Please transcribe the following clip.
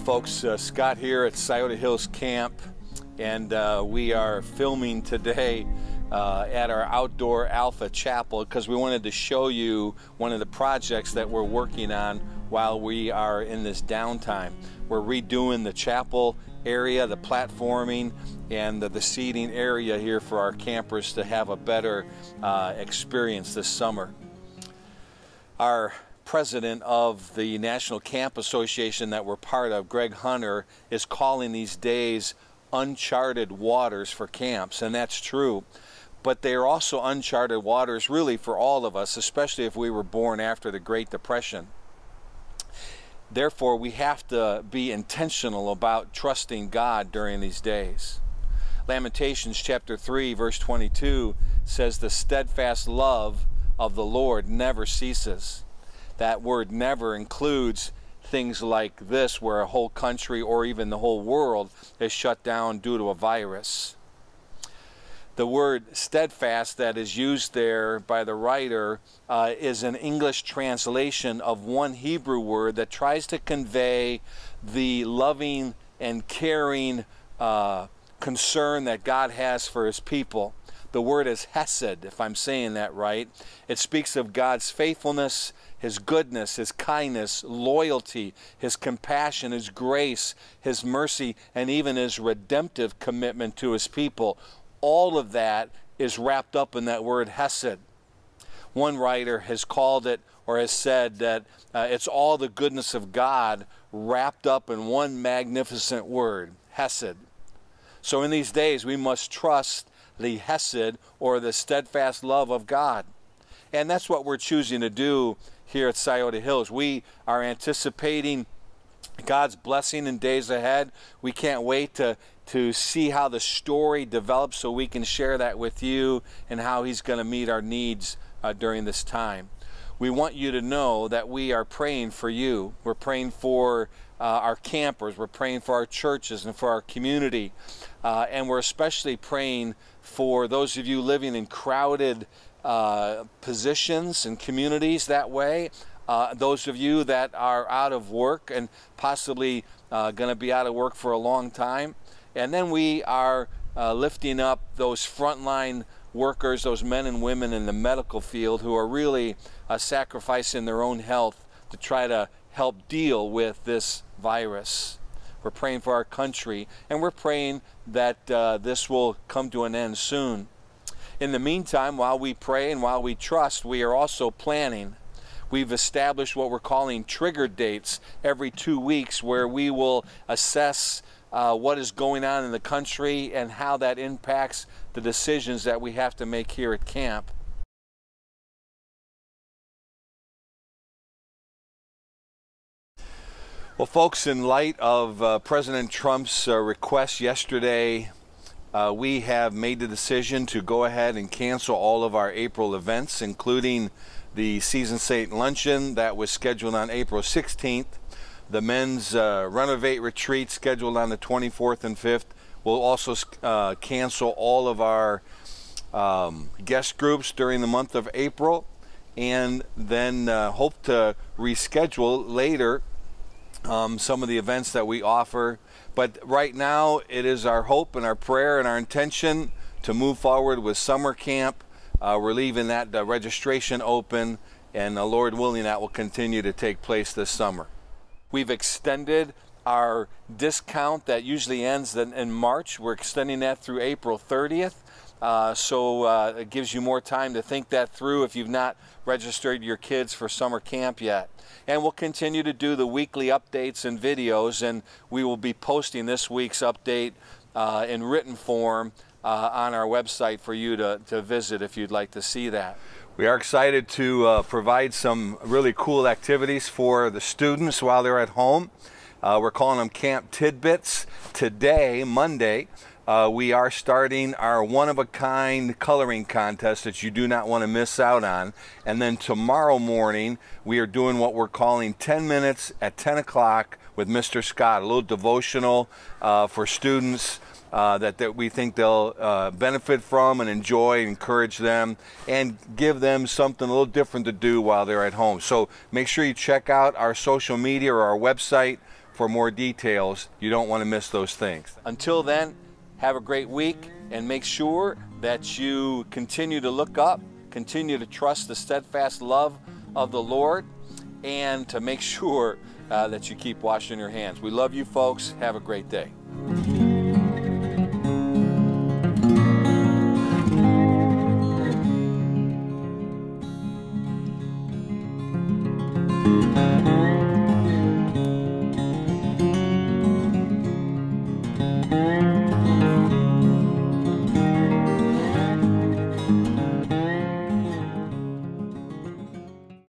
folks, Scott here at Scioto Hills Camp, and we are filming today at our outdoor Alpha Chapel because we wanted to show you one of the projects that we're working on while we are in this downtime. We're redoing the chapel area, the platforming, and the seating area here for our campers to have a better experience this summer. Our president of the National Camp Association that we're part of, Greg Hunter, is calling these days uncharted waters for camps, and that's true. But they are also uncharted waters really for all of us, especially if we were born after the Great Depression. Therefore, we have to be intentional about trusting God during these days. Lamentations chapter 3 verse 22 says, "The steadfast love of the Lord never ceases." That word never includes things like this, where a whole country or even the whole world is shut down due to a virus. The word steadfast that is used there by the writer is an English translation of one Hebrew word that tries to convey the loving and caring concern that God has for His people. The word is hesed, if I'm saying that right. It speaks of God's faithfulness, His goodness, His kindness, loyalty, His compassion, His grace, His mercy, and even His redemptive commitment to His people. All of that is wrapped up in that word hesed. One writer has called it, or has said that it's all the goodness of God wrapped up in one magnificent word, hesed. So in these days we must trust the hesed, or the steadfast love of God. And that's what we're choosing to do here at Scioto Hills. We are anticipating God's blessing in days ahead. We can't wait to see how the story develops so we can share that with you and how He's going to meet our needs during this time. We want you to know that we are praying for you. We're praying for our campers. We're praying for our churches and for our community. And we're especially praying for those of you living in crowded positions and communities that way. Those of you that are out of work and possibly going to be out of work for a long time. And then we are lifting up those frontline workers, those men and women in the medical field who are really sacrificing their own health to try to help deal with this virus. We're praying for our country, and we're praying that this will come to an end soon. In the meantime, while we pray and while we trust, we are also planning. We've established what we're calling trigger dates every 2 weeks, where we will assess what is going on in the country and how that impacts the decisions that we have to make here at camp. Well, folks, in light of President Trump's request yesterday, we have made the decision to go ahead and cancel all of our April events, including the Season Saint Luncheon that was scheduled on April 16th, the men's Renovate Retreat scheduled on the 24th and 5th. We'll also cancel all of our guest groups during the month of April, and then hope to reschedule later some of the events that we offer. But right now it is our hope and our prayer and our intention to move forward with summer camp. We're leaving that registration open, and Lord willing, that will continue to take place this summer. We've extended our discount that usually ends in March. We're extending that through April 30th. So it gives you more time to think that through if you've not registered your kids for summer camp yet. And we'll continue to do the weekly updates and videos, and we will be posting this week's update in written form on our website for you to visit if you'd like to see that. We are excited to provide some really cool activities for the students while they're at home. We're calling them Camp Tidbits. Today, Monday, we are starting our one-of-a-kind coloring contest that you do not want to miss out on. And then tomorrow morning, we are doing what we're calling 10 minutes at 10 o'clock with Mr. Scott, a little devotional for students that we think they'll benefit from and enjoy, encourage them, and give them something a little different to do while they're at home. So make sure you check out our social media or our website for more details. You don't want to miss those things. Until then, have a great week, and make sure that you continue to look up, continue to trust the steadfast love of the Lord, and to make sure that you keep washing your hands. We love you folks. Have a great day.